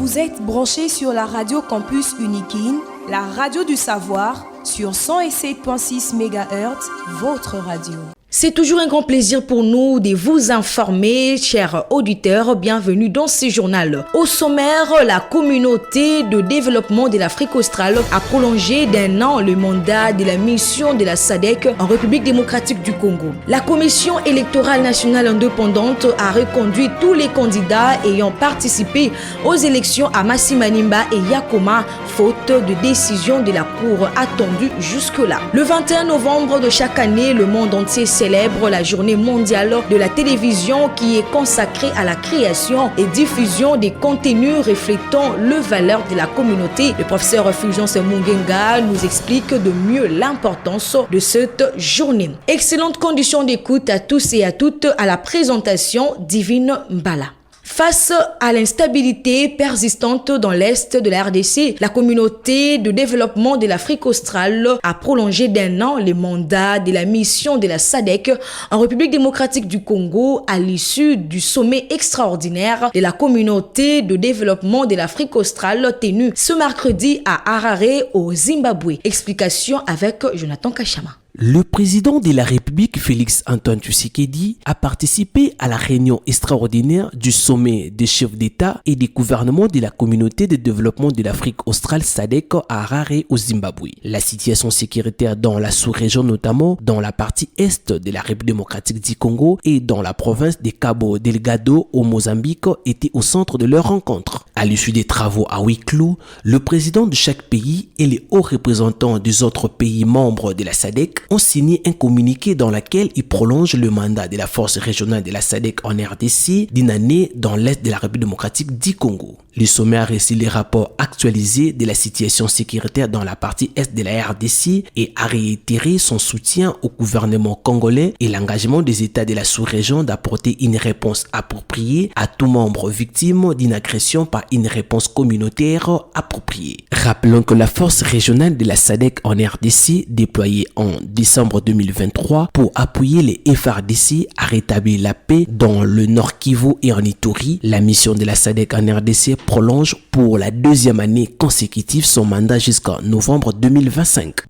Vous êtes branchés sur la radio Campus Unikin, la radio du savoir, sur 107.6 MHz, votre radio. C'est toujours un grand plaisir pour nous de vous informer, chers auditeurs. Bienvenue dans ce journal. Au sommaire, la communauté de développement de l'Afrique australe a prolongé d'1 an le mandat de la mission de la SADC en République démocratique du Congo. La Commission électorale nationale indépendante a reconduit tous les candidats ayant participé aux élections à Massimaniemba et Yakoma, faute de décision de la Cour attendue jusque-là. Le 21 novembre de chaque année, le monde entier célèbre la journée mondiale de la télévision qui est consacrée à la création et diffusion des contenus reflétant les valeurs de la communauté. Le professeur Fulgence Mungenga nous explique de mieux l'importance de cette journée. Excellentes conditions d'écoute à tous et à toutes à la présentation Divine Mbala. Face à l'instabilité persistante dans l'est de la RDC, la communauté de développement de l'Afrique australe a prolongé d'1 an le mandat de la mission de la SADC en République démocratique du Congo à l'issue du sommet extraordinaire de la communauté de développement de l'Afrique australe tenu ce mercredi à Harare au Zimbabwe. Explication avec Jonathan Kachama. Le président de la République, Félix Antoine Tshisekedi, a participé à la réunion extraordinaire du sommet des chefs d'État et des gouvernements de la communauté de développement de l'Afrique australe SADC à Harare au Zimbabwe. La situation sécuritaire dans la sous-région, notamment dans la partie est de la République démocratique du Congo et dans la province de Cabo Delgado au Mozambique, était au centre de leur rencontre. À l'issue des travaux à huis clos, le président de chaque pays et les hauts représentants des autres pays membres de la SADC ont signé un communiqué dans lequel ils prolongent le mandat de la force régionale de la SADC en RDC d'1 année dans l'est de la République démocratique du Congo. Le sommet a reçu les rapports actualisés de la situation sécuritaire dans la partie est de la RDC et a réitéré son soutien au gouvernement congolais et l'engagement des États de la sous-région d'apporter une réponse appropriée à tout membre victime d'une agression par une réponse communautaire appropriée. Rappelons que la force régionale de la SADC en RDC, déployée en décembre 2023 pour appuyer les FARDC à rétablir la paix dans le Nord Kivu et en Ituri, la mission de la SADC en RDC prolonge pour la 2e année consécutive son mandat jusqu'en novembre 2025.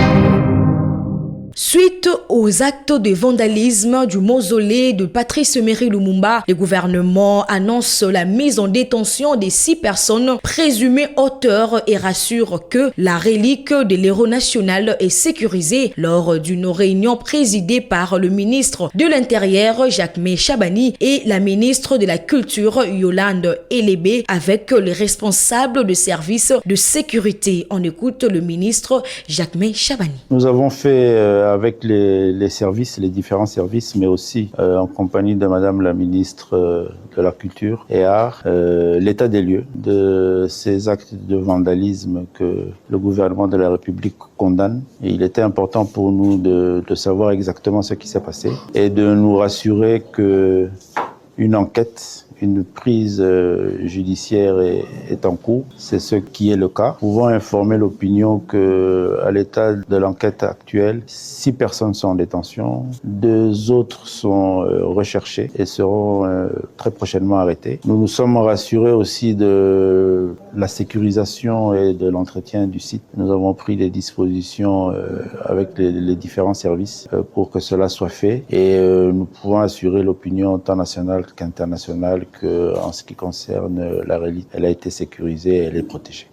Suite aux actes de vandalisme du mausolée de Patrice Emery Lumumba, le gouvernement annonce la mise en détention des 6 personnes présumées auteurs et rassure que la relique de l'héros national est sécurisée lors d'une réunion présidée par le ministre de l'Intérieur Jacques-Mé Chabani et la ministre de la Culture Yolande Elébé avec les responsables de services de sécurité. On écoute le ministre Jacques-Mé Chabani. Nous avons fait avec les services, les différents services, mais aussi en compagnie de Madame la ministre de la Culture et Arts, l'état des lieux de ces actes de vandalisme que le gouvernement de la République condamne. Et il était important pour nous de savoir exactement ce qui s'est passé et de nous rassurer que une enquête, une prise judiciaire est en cours. C'est ce qui est le cas. Nous pouvons informer l'opinion que, à l'état de l'enquête actuelle, 6 personnes sont en détention, 2 autres sont recherchées et seront très prochainement arrêtées. Nous nous sommes rassurés aussi de la sécurisation et de l'entretien du site. Nous avons pris des dispositions avec les différents services pour que cela soit fait et nous pouvons assurer l'opinion tant nationale qu'internationale qu'en ce qui concerne la relique, elle a été sécurisée et elle est protégée.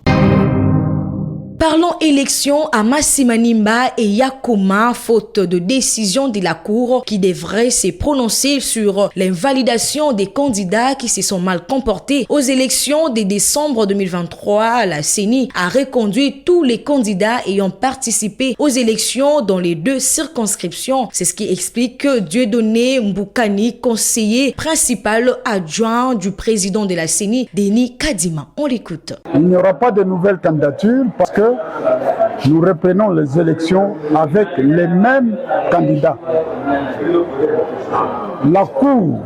Parlons élection à Massimaniemba et Yakoma, faute de décision de la Cour qui devrait se prononcer sur l'invalidation des candidats qui se sont mal comportés aux élections de décembre 2023. La CENI a reconduit tous les candidats ayant participé aux élections dans les 2 circonscriptions. C'est ce qui explique Dieudonné Mboukani, conseiller principal adjoint du président de la CENI, Denis Kadima. On l'écoute. Il n'y aura pas de nouvelles candidatures parce que nous reprenons les élections avec les mêmes candidats. La Cour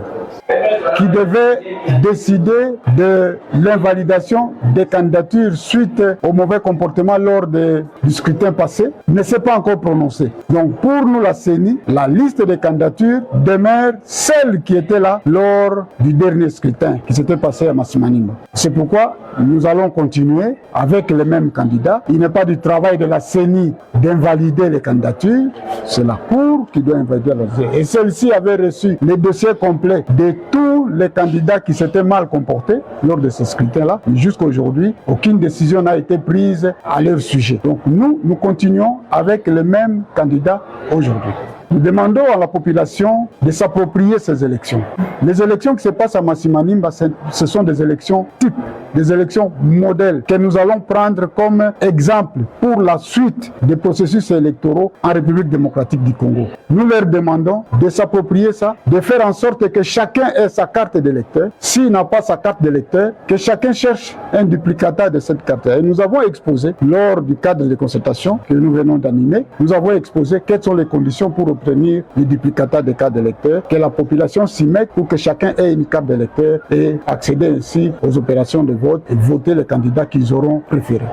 qui devait décider de l'invalidation des candidatures suite au mauvais comportement lors du scrutin passé, ne s'est pas encore prononcé. Donc pour nous, la CENI, la liste des candidatures demeure celle qui était là lors du dernier scrutin qui s'était passé à Masimanimba. C'est pourquoi nous allons continuer avec les mêmes candidats. Il n'est pas du travail de la CENI d'invalider les candidatures, c'est la Cour qui doit invalider les candidatures. Et celle-ci avait reçu les dossiers complets de tous les candidats qui s'étaient mal comportés lors de ce scrutin-là. Jusqu'à aujourd'hui, aucune décision n'a été prise à leur sujet. Donc nous continuons avec les mêmes candidats aujourd'hui. Nous demandons à la population de s'approprier ces élections. Les élections qui se passent à Masimanimba, ce sont des élections types, des élections modèles que nous allons prendre comme exemple pour la suite des processus électoraux en République démocratique du Congo. Nous leur demandons de s'approprier ça, de faire en sorte que chacun ait sa carte d'électeur. S'il n'a pas sa carte d'électeur, que chacun cherche un duplicata de cette carte. Et nous avons exposé, lors du cadre de concertation que nous venons d'animer, nous avons exposé quelles sont les conditions pour obtenir les duplicata des cartes d'électeurs, que la population s'y mette pour que chacun ait une carte d'électeur et accéder ainsi aux opérations de vote et voter les candidats qu'ils auront préférés.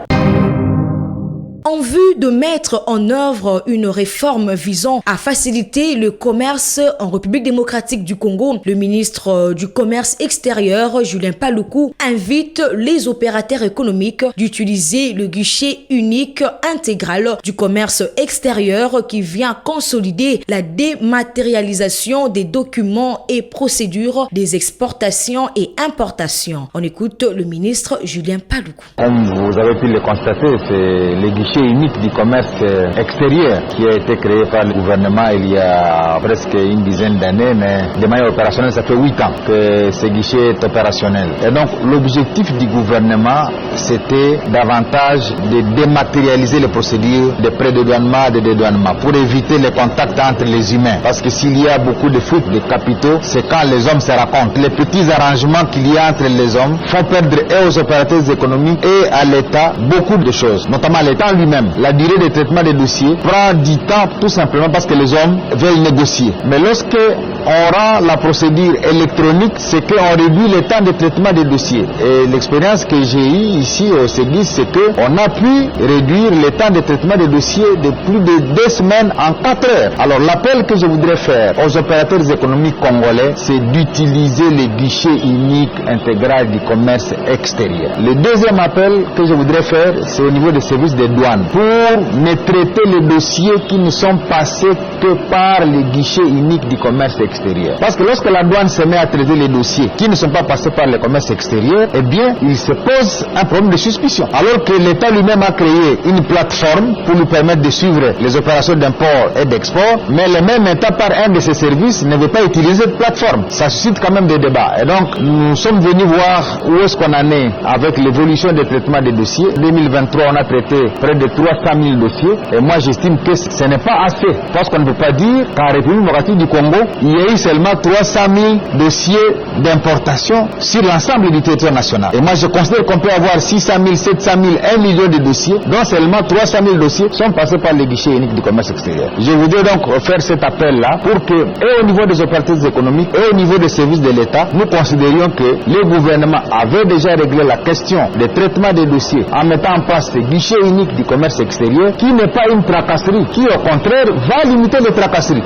En vue de mettre en œuvre une réforme visant à faciliter le commerce en République démocratique du Congo, le ministre du Commerce extérieur, Julien Paluku, invite les opérateurs économiques d'utiliser le guichet unique intégral du commerce extérieur qui vient consolider la dématérialisation des documents et procédures des exportations et importations. On écoute le ministre Julien Paluku. Comme vous avez pu le constater, c'est le guichet unique du commerce extérieur qui a été créé par le gouvernement il y a presque une dizaine d'années, mais de manière opérationnelle, ça fait 8 ans que ce guichet est opérationnel. Et donc l'objectif du gouvernement, c'était davantage de dématérialiser les procédures de pré-dédouanement et de dédouanement pour éviter les contacts entre les humains. Parce que s'il y a beaucoup de fuites de capitaux, c'est quand les hommes se racontent. Les petits arrangements qu'il y a entre les hommes font perdre et aux opérateurs économiques et à l'État beaucoup de choses, notamment l'État lui-même. La durée de traitement des dossiers prend du temps tout simplement parce que les hommes veulent négocier. Mais lorsque on rend la procédure électronique, c'est qu'on réduit le temps de traitement des dossiers. Et l'expérience que j'ai eue ici au CEGIS, c'est qu'on a pu réduire le temps de traitement des dossiers de plus de 2 semaines en 4 heures. Alors l'appel que je voudrais faire aux opérateurs économiques congolais, c'est d'utiliser le guichet unique intégral du commerce extérieur. Le deuxième appel que je voudrais faire, c'est au niveau des services de douane, pour ne traiter les dossiers qui ne sont passés que par le guichet unique du commerce extérieur. Parce que lorsque la douane se met à traiter les dossiers qui ne sont pas passés par le commerce extérieur, eh bien, il se pose un problème de suspicion. Alors que l'État lui-même a créé une plateforme pour lui permettre de suivre les opérations d'import et d'export, mais le même État, par un de ses services, ne veut pas utiliser cette plateforme. Ça suscite quand même des débats. Et donc, nous sommes venus voir où est-ce qu'on en est avec l'évolution des traitements des dossiers. En 2023, on a traité près de 300 000 dossiers, et moi j'estime que ce n'est pas assez, parce qu'on ne peut pas dire qu'en République démocratique du Congo, il y a eu seulement 300 000 dossiers d'importation sur l'ensemble du territoire national. Et moi je considère qu'on peut avoir 600 000, 700 000, 1 million de dossiers, dont seulement 300 000 dossiers sont passés par le guichet unique du commerce extérieur. Je voudrais donc faire cet appel-là pour que, et au niveau des opérateurs économiques, et au niveau des services de l'État, nous considérions que le gouvernement avait déjà réglé la question des traitements des dossiers en mettant en place ce guichet unique du commerce extérieur, qui n'est pas une tracasserie, qui au contraire va limiter les tracasseries.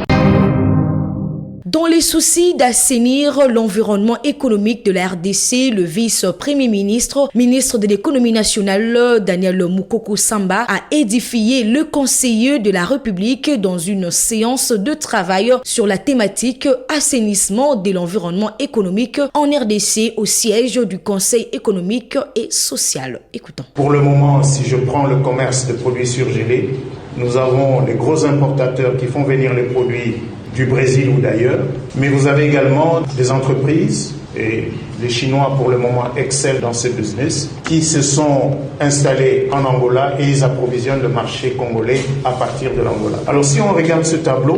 Dans les soucis d'assainir l'environnement économique de la RDC, le vice-premier ministre de l'économie nationale, Daniel Mukoko Samba, a édifié le conseiller de la République dans une séance de travail sur la thématique assainissement de l'environnement économique en RDC au siège du Conseil économique et social. Écoutons. Pour le moment, si je prends le commerce de produits surgelés, nous avons les gros importateurs qui font venir les produits du Brésil ou d'ailleurs, mais vous avez également des entreprises, et les Chinois pour le moment excellent dans ce business, qui se sont installés en Angola et ils approvisionnent le marché congolais à partir de l'Angola. Alors si on regarde ce tableau,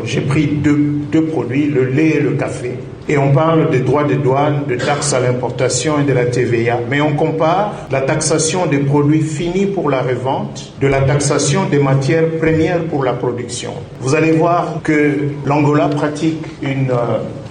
j'ai pris deux produits, le lait et le café. Et on parle des droits de douane, de taxes à l'importation et de la TVA. Mais on compare la taxation des produits finis pour la revente de la taxation des matières premières pour la production. Vous allez voir que l'Angola pratique une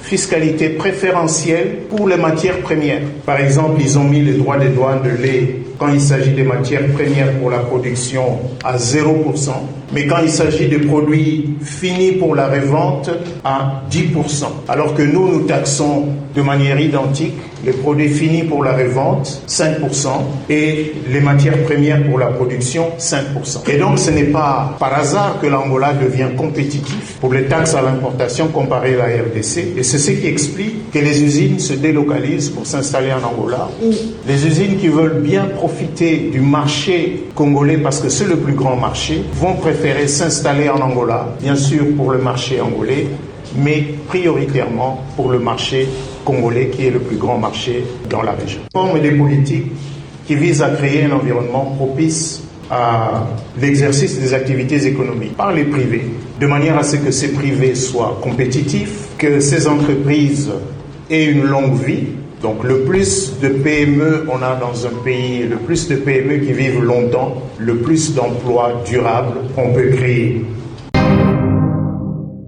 fiscalité préférentielle pour les matières premières. Par exemple, ils ont mis les droits de douane de lait quand il s'agit des matières premières pour la production à 0%, mais quand il s'agit de produits finis pour la revente à 10%. Alors que nous taxons de manière identique les produits finis pour la revente 5% et les matières premières pour la production 5%. Et donc ce n'est pas par hasard que l'Angola devient compétitif pour les taxes à l'importation comparé à la RDC, et c'est ce qui explique que les usines se délocalisent pour s'installer en Angola, ou les usines qui veulent bien profiter du marché congolais parce que c'est le plus grand marché vont préférer s'installer en Angola, bien sûr pour le marché angolais, mais prioritairement pour le marché congolais qui est le plus grand marché dans la région. Forme des politiques qui visent à créer un environnement propice à l'exercice des activités économiques par les privés, de manière à ce que ces privés soient compétitifs, que ces entreprises aient une longue vie. Donc le plus de PME on a dans un pays, le plus de PME qui vivent longtemps, le plus d'emplois durables on peut créer.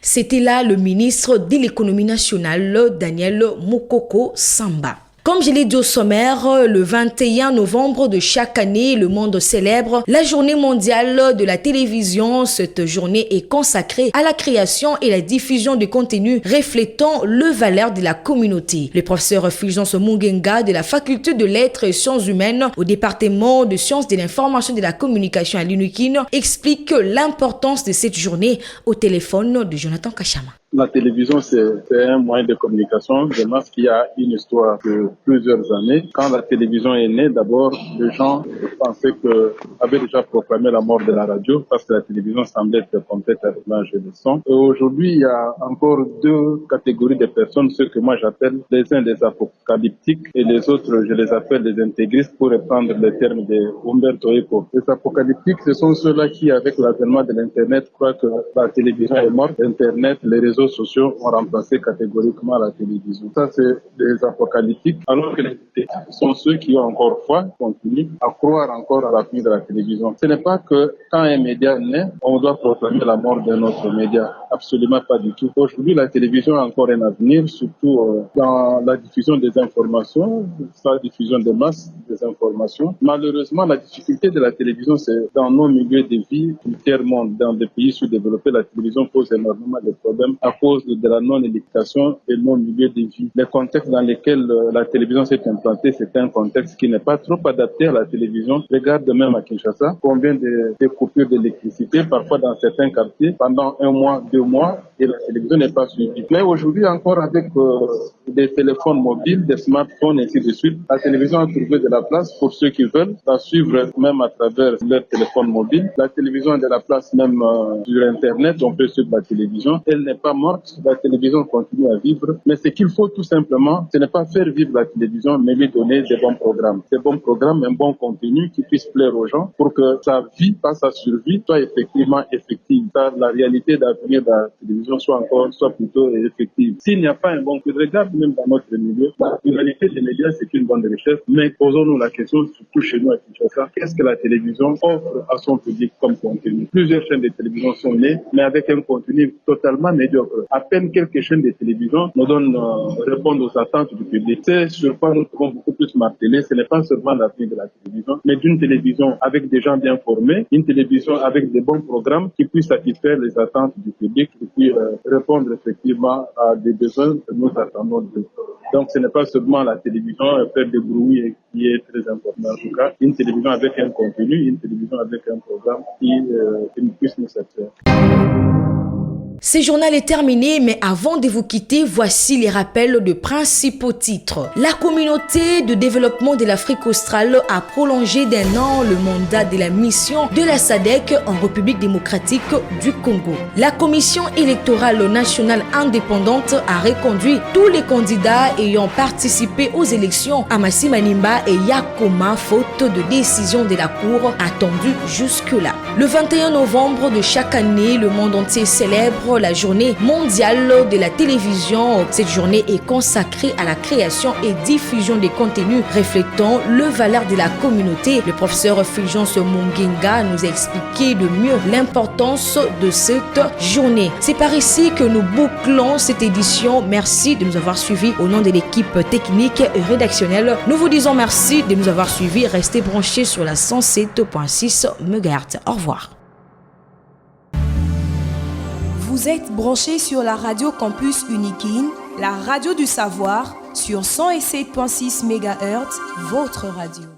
C'était là le ministre de l'économie nationale, Daniel Mukoko Samba. Comme je l'ai dit au sommaire, le 21 novembre de chaque année, le monde célèbre la journée mondiale de la télévision. Cette journée est consacrée à la création et la diffusion de contenus reflétant les valeurs de la communauté. Le professeur Fulgence Mungenga de la faculté de lettres et sciences humaines au département de sciences de l'information et de la communication à l'UNIKIN explique l'importance de cette journée au téléphone de Jonathan Kachama. La télévision, c'est un moyen de communication de masse qui a une histoire de plusieurs années. Quand la télévision est née, d'abord, les gens pensaient avaient déjà proclamé la mort de la radio parce que la télévision semblait être complète avec l'image et le son. Et aujourd'hui, il y a encore deux catégories de personnes, ceux que moi j'appelle les uns des apocalyptiques et les autres, je les appelle les intégristes pour reprendre les termes de Umberto Eco. Les apocalyptiques, ce sont ceux-là qui, avec l'avènement de l'Internet, croient que la télévision est morte. Internet, les réseaux sociaux ont remplacé catégoriquement la télévision. Ça, c'est des apocalyptiques, alors que les intégristes sont ceux qui ont encore foi, continuent à croire encore à l'avenir de la télévision. Ce n'est pas que quand un média naît, on doit proclamer la mort d'un autre média. Absolument pas du tout. Aujourd'hui, la télévision a encore un avenir, surtout dans la diffusion des informations, la diffusion de masse des informations. Malheureusement, la difficulté de la télévision, c'est dans nos milieux de vie, tiers-monde, dans des pays sous-développés, la télévision pose énormément de problèmes à cause de la non-éducation et nos milieux de vie. Les contextes dans lesquels la télévision s'est implantée, c'est un contexte qui n'est pas trop adapté à la télévision. Regarde même à Kinshasa, combien de coupures d'électricité, parfois dans certains quartiers, pendant 1 mois, 2 mois, et la télévision n'est pas suivie. Mais aujourd'hui, encore avec des téléphones mobiles, des smartphones, et ainsi de suite, la télévision a trouvé de la place pour ceux qui veulent la suivre même à travers leur téléphone mobile. La télévision a de la place même sur Internet, on peut suivre la télévision. Elle n'est pas morte, la télévision continue à vivre. Mais ce qu'il faut tout simplement, ce n'est pas faire vivre la télévision, mais lui donner des bons programmes. Des bons programmes, un bon contenu qui puisse plaire aux gens pour que sa vie, pas sa survie, soit effectivement effective. La réalité d'avenir de la télévision soit plutôt effective. S'il n'y a pas un bon coup de regard, même dans notre milieu, la pluralité des médias, c'est une bonne richesse. Mais posons-nous la question, surtout chez nous à Kinshasa, qu'est-ce que la télévision offre à son public comme contenu? Plusieurs chaînes de télévision sont nées, mais avec un contenu totalement médiocre. À peine quelques chaînes de télévision nous répondent aux attentes du public. C'est sur quoi nous pouvons beaucoup plus marteler. Ce n'est pas seulement l'avenir de la télévision, mais d'une télévision avec des gens bien formés, une télévision avec des bons programmes qui puissent satisfaire les attentes du public et puis répondre effectivement à des besoins que nous attendons d'eux. Donc ce n'est pas seulement la télévision faire des bruits qui est très important. En tout cas, une télévision avec un contenu, une télévision avec un programme qui puisse nous satisfaire. Ce journal est terminé, mais avant de vous quitter, voici les rappels de principaux titres. La communauté de développement de l'Afrique australe a prolongé d'1 an le mandat de la mission de la SADC en République démocratique du Congo. La commission électorale nationale indépendante a reconduit tous les candidats ayant participé aux élections à Massi Manimba et Yakoma, faute de décision de la Cour attendue jusque-là. Le 21 novembre de chaque année, le monde entier célèbre la journée mondiale de la télévision. Cette journée est consacrée à la création et diffusion des contenus reflétant le valeur de la communauté. Le professeur Fulgence Mungenga nous a expliqué de mieux l'importance de cette journée. C'est par ici que nous bouclons cette édition. Merci de nous avoir suivis au nom de l'équipe technique et rédactionnelle. Nous vous disons merci de nous avoir suivis. Restez branchés sur la 107.6 MHz. Au revoir. Vous êtes branchés sur la radio Campus Unikin, la radio du savoir, sur 107.6 MHz, votre radio.